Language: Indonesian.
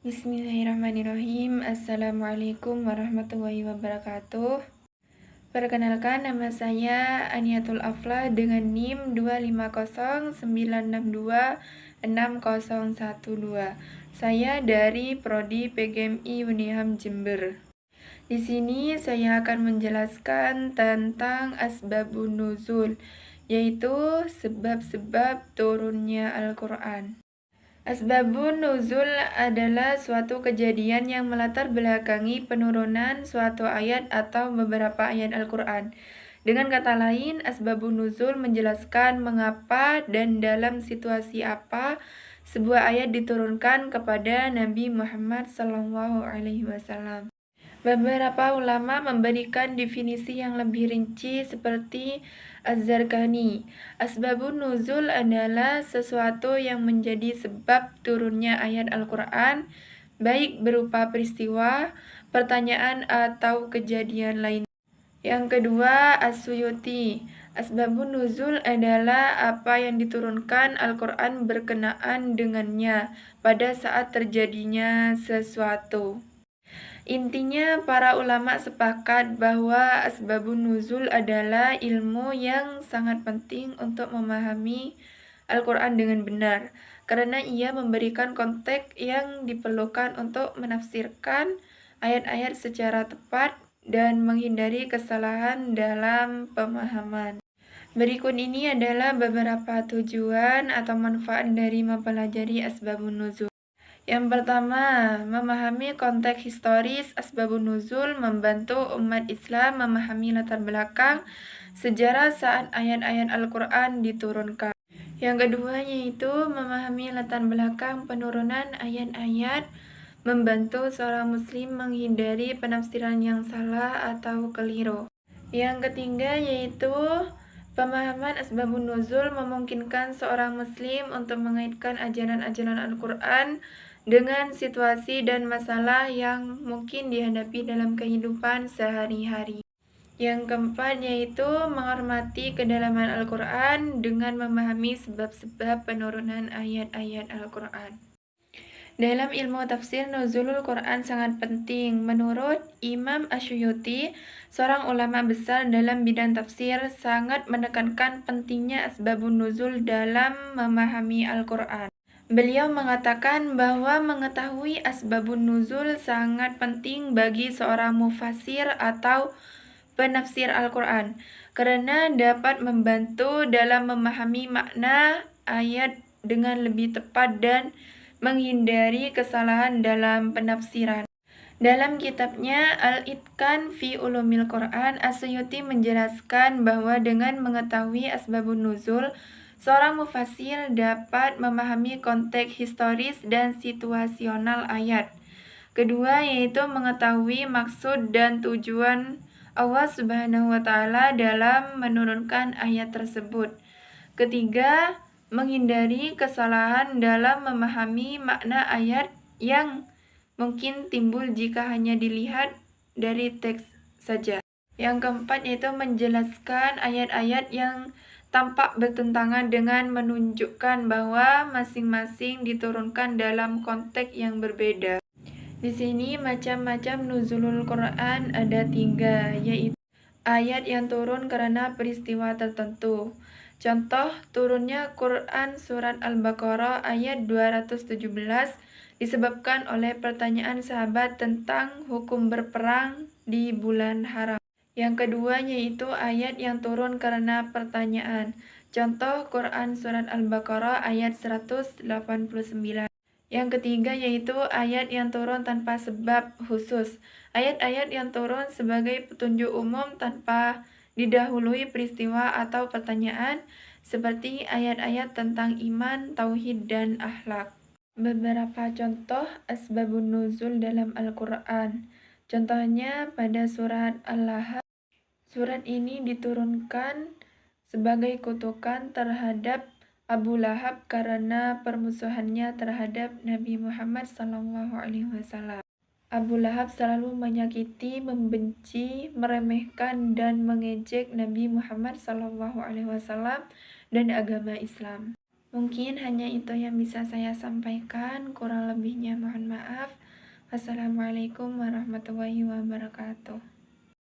Bismillahirrahmanirrahim. Assalamualaikum warahmatullahi wabarakatuh. Perkenalkan, nama saya Aniatul Afla dengan NIM 25096266012. Saya dari Prodi PGMI Uniham Jember. Di sini saya akan menjelaskan tentang asbabun nuzul, yaitu sebab-sebab turunnya Al-Quran. Asbabun nuzul adalah suatu kejadian yang melatar belakangi penurunan suatu ayat atau beberapa ayat Al-Quran. Dengan kata lain, asbabun nuzul menjelaskan mengapa dan dalam situasi apa sebuah ayat diturunkan kepada Nabi Muhammad SAW. Beberapa ulama memberikan definisi yang lebih rinci seperti Az-Zarqani. Asbabun nuzul adalah sesuatu yang menjadi sebab turunnya ayat Al-Quran, baik berupa peristiwa, pertanyaan, atau kejadian lain. Yang kedua, As-Suyuti. Asbabun nuzul adalah apa yang diturunkan Al-Quran berkenaan dengannya pada saat terjadinya sesuatu. Intinya, para ulama sepakat bahwa asbabun nuzul adalah ilmu yang sangat penting untuk memahami Al-Quran dengan benar, karena ia memberikan konteks yang diperlukan untuk menafsirkan ayat-ayat secara tepat dan menghindari kesalahan dalam pemahaman. Berikut ini adalah beberapa tujuan atau manfaat dari mempelajari asbabun nuzul. Yang pertama, memahami konteks historis asbabun nuzul membantu umat Islam memahami latar belakang sejarah saat ayat-ayat Al-Quran diturunkan. Yang kedua yaitu memahami latar belakang penurunan ayat-ayat, membantu seorang muslim menghindari penafsiran yang salah atau keliru. Yang ketiga yaitu pemahaman asbabun nuzul memungkinkan seorang muslim untuk mengaitkan ajaran-ajaran Al-Quran dengan situasi dan masalah yang mungkin dihadapi dalam kehidupan sehari-hari. Yang keempat yaitu menghormati kedalaman Al-Quran dengan memahami sebab-sebab penurunan ayat-ayat Al-Quran. Dalam ilmu tafsir, nuzulul Quran sangat penting. Menurut Imam Asyuyuti, seorang ulama besar dalam bidang tafsir, sangat menekankan pentingnya asbabun nuzul dalam memahami Al-Quran. Beliau mengatakan bahwa mengetahui asbabun nuzul sangat penting bagi seorang mufassir atau penafsir Al-Quran, karena dapat membantu dalam memahami makna ayat dengan lebih tepat dan menghindari kesalahan dalam penafsiran. Dalam kitabnya Al-Itqan fi Ulumil Quran, As-Suyuti menjelaskan bahwa dengan mengetahui asbabun nuzul, seorang mufassir dapat memahami konteks historis dan situasional ayat. Kedua yaitu mengetahui maksud dan tujuan Allah Subhanahu wa Ta'ala dalam menurunkan ayat tersebut. Ketiga, menghindari kesalahan dalam memahami makna ayat yang mungkin timbul jika hanya dilihat dari teks saja. Yang keempat yaitu menjelaskan ayat-ayat yang tampak bertentangan dengan menunjukkan bahwa masing-masing diturunkan dalam konteks yang berbeda. Di sini macam-macam nuzulul Quran ada 3, yaitu ayat yang turun karena peristiwa tertentu. Contoh turunnya Quran surat Al-Baqarah ayat 217 disebabkan oleh pertanyaan sahabat tentang hukum berperang di bulan haram. Yang kedua yaitu ayat yang turun karena pertanyaan. Contoh Quran surat Al-Baqarah ayat 189. Yang ketiga yaitu ayat yang turun tanpa sebab khusus. Ayat-ayat yang turun sebagai petunjuk umum tanpa didahului peristiwa atau pertanyaan, seperti ayat-ayat tentang iman, tauhid, dan akhlak. Beberapa contoh asbabun nuzul dalam Al-Quran. Contohnya pada surat Al-Lahab. Surat ini diturunkan sebagai kutukan terhadap Abu Lahab karena permusuhannya terhadap Nabi Muhammad SAW. Abu Lahab selalu menyakiti, membenci, meremehkan, dan mengejek Nabi Muhammad SAW dan agama Islam. Mungkin hanya itu yang bisa saya sampaikan, kurang lebihnya mohon maaf. Wassalamualaikum warahmatullahi wabarakatuh.